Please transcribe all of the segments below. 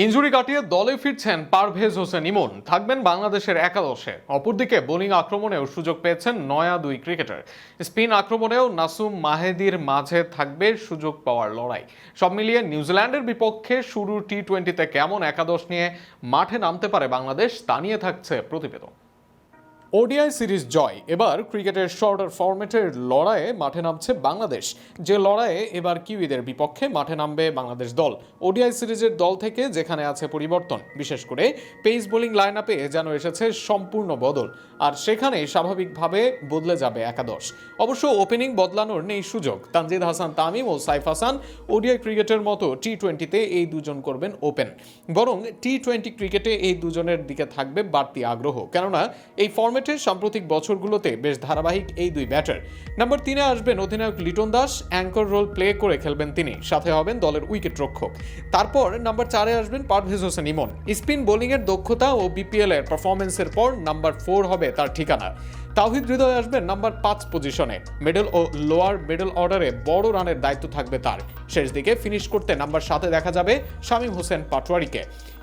Injury কাটিয়ে দলে ফিরছেন পারভেজ হোসেন ইমন, থাকবেন বাংলাদেশের একাদশে। অপরদিকে বোলিং আক্রমণেও সুযোগ পেয়েছেন নয়া দুই ক্রিকেটার। স্পিন আক্রমণেও নাসুম মাহেদির মাঝে থাকবে সুযোগ পাওয়ার লড়াই। সব মিলিয়ে নিউজিল্যান্ডের বিপক্ষে শুরুর টি-20তে কেমন একাদশ নিয়ে মাঠে নামতে পারে বাংলাদেশ, তা নিয়ে থাকছে প্রতিবেদন। ওডিআই সিরিজ জয়, এবার ক্রিকেটের শর্টার ফরম্যাটের লড়াইয়ে মাঠে নামছে বাংলাদেশ। যে লড়াইয়ে এবার কিউইদের বিপক্ষে মাঠে নামবে বাংলাদেশ দল। ওডিআই সিরিজের দল থেকে যেখানে আছে পরিবর্তন, বিশেষ করে পেস বোলিং লাইন আপে যেন এসেছে সম্পূর্ণ বদল, আর সেখানে স্বাভাবিকভাবে বদলে যাবে একাদশ। অবশ্য ওপেনিং বদলানোর নেই সুযোগ। তানজিদ হাসান তামিম ও সাইফ হাসান ওডিআই ক্রিকেটের মতো টি-20তে এই দুজন করবেন ওপেন। বরং টি-20 ক্রিকেটে এই দুজনের দিকে থাকবে বাড়তি আগ্রহ, কেননা এই ফরম্যাটের সাম্প্রতিক বছরগুলোতে বেশ ধারাবাহিক এই দুই ব্যাটার। নাম্বার 3-এ আসবেন অধিনায়ক Liton Das, anchor role play করে খেলবেন তিনি, সাথে হবেন দলের উইকেট রক্ষক। তারপর নাম্বার 4-এ আসবেন পারভেজ হোসেন ইমন। স্পিন বোলিং এর দক্ষতা ও বিপিএল এর পারফরমেন্সের পর নাম্বার 4 হবে তার ঠিকানা। তাওহিদ হৃদয় আসবেন নাম্বার 5 পজিশনে। মিডল ও লোয়ার মিডল অর্ডারে বড় রানের দায়িত্ব থাকবে তার। শেষ দিকে ফিনিশ করতে নাম্বার 7-এ দেখা যাবে শামীম হোসেন পাটোয়ারিকে।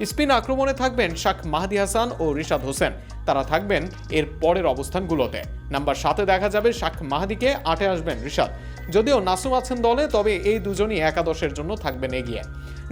স্পিন আক্রমণে থাকবেন শাখ মাহদি হাসান ও রিশাদ হোসেন, তারা থাকবেন এর পরের অবস্থানগুলোতে। নাম্বার 7-এ দেখা যাবে শাখ মাহদিকে, 8-এ আসবেন রিশাদ। যদিও নাসুম আছেন দলে, তবে এই দুজনই একাদশের জন্য থাকবেন এগিয়ে।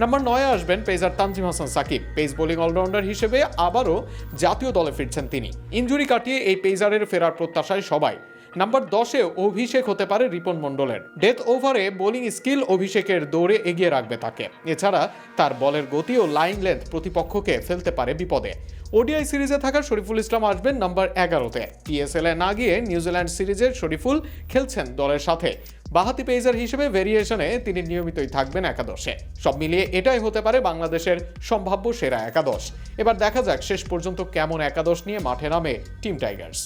নাম্বার 9-এ আসবেন pacer Tanzim Hasan Sakib. Pace bowling allrounder হিসেবে আবারও জাতীয় দলে ফিরছেন তিনি। ইনজুরি কাটিয়ে এই পেসারের ফেরার প্রত্যাশায় সবাই। নাম্বার 10-এ অভিষেক হতে পারে রিপন মণ্ডলের। ডেথ ওভারে বোলিং স্কিল অভিষেকের দৌড়ে এগিয়ে রাখবে তাকে। এছাড়া তার বলের গতি ও লাইন লেন্থ প্রতিপক্ষকে ফেলতে পারে বিপদে। ওডিআই সিরিজে থাকা শরীফুল ইসলাম আসবেন নাম্বার 11-তে। পিএসএল-এ না গিয়ে নিউজিল্যান্ড সিরিজের শরীফুল খেলছেন দলের সাথে। বাঁহাতি পেসার হিসেবে ভেরিয়েশনে তিনি নিয়মিতই থাকবেন একাদশে। সব মিলিয়ে এটাই হতে পারে বাংলাদেশের সম্ভাব্য সেরা একাদশ। এবার দেখা যাক শেষ পর্যন্ত কেমন একাদশ নিয়ে মাঠে নামে টিম টাইগার্স।